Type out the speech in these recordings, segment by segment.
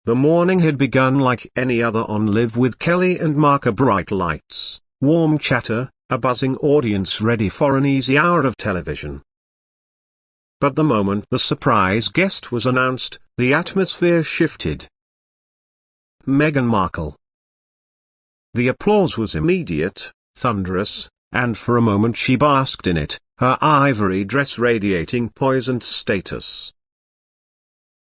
The morning had begun like any other on Live with Kelly and Mark. Bright lights, warm chatter, a buzzing audience ready for an easy hour of television. But the moment the surprise guest was announced, the atmosphere shifted. Meghan Markle. The applause was immediate, thunderous, and for a moment she basked in it, her ivory dress radiating poised status.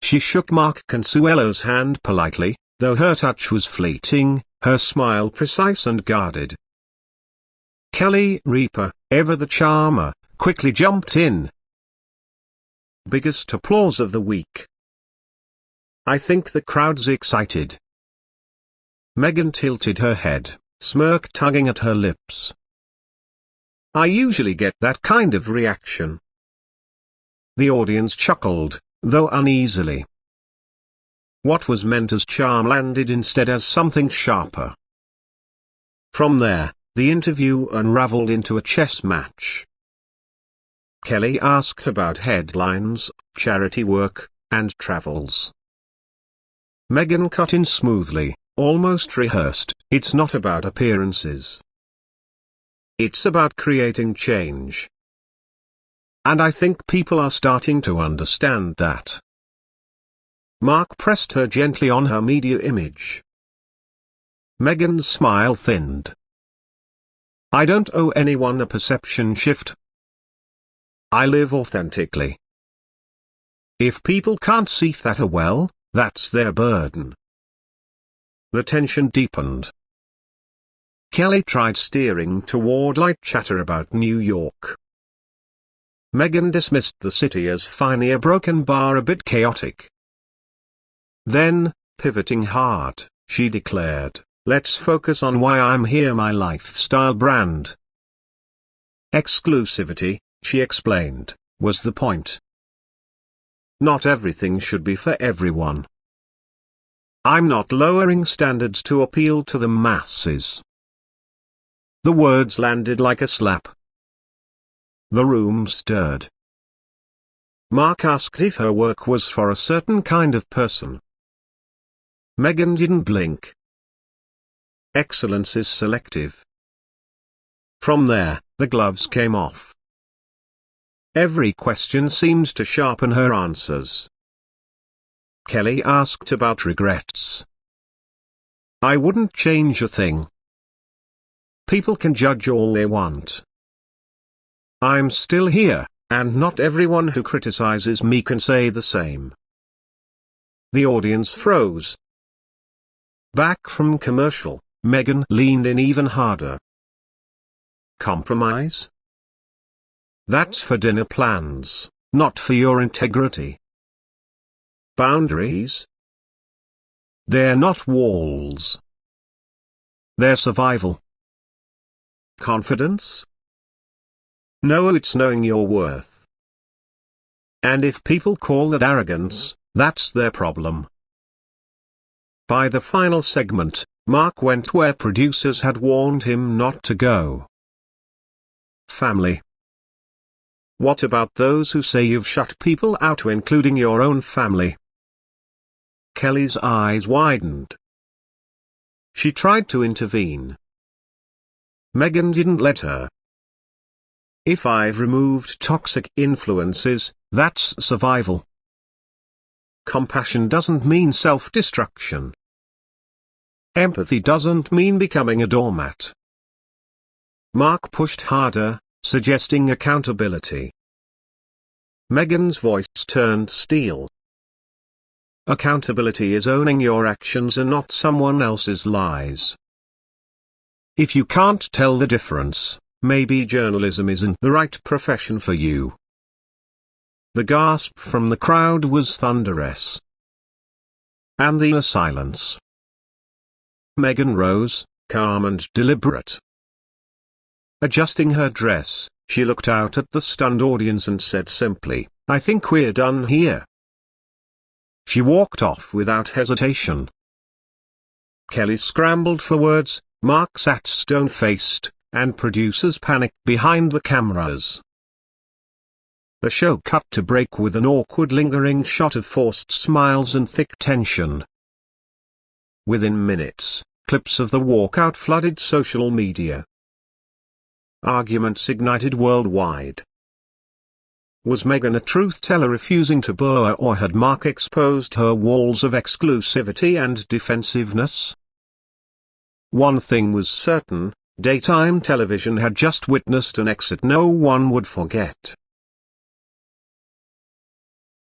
She shook Mark Consuelos' hand politely, though her touch was fleeting, her smile precise and guarded. Kelly Ripa, ever the charmer, quickly jumped in. Biggest applause of the week. I think the crowd's excited. Meghan tilted her head, smirk tugging at her lips. I usually get that kind of reaction. The audience chuckled, though uneasily. What was meant as charm landed instead as something sharper. From there, the interview unraveled into a chess match. Kelly asked about headlines, charity work, and travels. Meghan cut in smoothly, almost rehearsed, it's not about appearances. It's about creating change. And I think people are starting to understand that. Mark pressed her gently on her media image. Meghan's smile thinned. I don't owe anyone a perception shift. I live authentically. If people can't see that well, that's their burden. The tension deepened. Kelly tried steering toward light chatter about New York. Meghan dismissed the city as finally a broken bar, a bit chaotic. Then, pivoting hard, she declared, let's focus on why I'm here, my lifestyle brand. Exclusivity, she explained, was the point. Not everything should be for everyone. I'm not lowering standards to appeal to the masses. The words landed like a slap. The room stirred. Mark asked if her work was for a certain kind of person. Meghan didn't blink. Excellence is selective. From there, the gloves came off. Every question seemed to sharpen her answers. Kelly asked about regrets. I wouldn't change a thing. People can judge all they want. I'm still here, and not everyone who criticizes me can say the same. The audience froze. Back from commercial, Meghan leaned in even harder. Compromise? That's for dinner plans, not for your integrity. Boundaries? They're not walls. They're survival. Confidence? No, it's knowing your worth. And if people call that arrogance, that's their problem. By the final segment, Mark went where producers had warned him not to go. Family. What about those who say you've shut people out, including your own family? Kelly's eyes widened. She tried to intervene. Meghan didn't let her. If I've removed toxic influences, that's survival. Compassion doesn't mean self-destruction. Empathy doesn't mean becoming a doormat. Mark pushed harder, suggesting accountability. Meghan's voice turned steel. Accountability is owning your actions and not someone else's lies. If you can't tell the difference, maybe journalism isn't the right profession for you. The gasp from the crowd was thunderous. And the silence. Meghan rose, calm and deliberate. Adjusting her dress, she looked out at the stunned audience and said simply, I think we're done here. She walked off without hesitation. Kelly scrambled for words, Mark sat stone-faced, and producers panicked behind the cameras. The show cut to break with an awkward lingering shot of forced smiles and thick tension. Within minutes, clips of the walkout flooded social media. Arguments ignited worldwide. Was Meghan a truth-teller refusing to bow, or had Mark exposed her walls of exclusivity and defensiveness? One thing was certain: daytime television had just witnessed an exit no one would forget.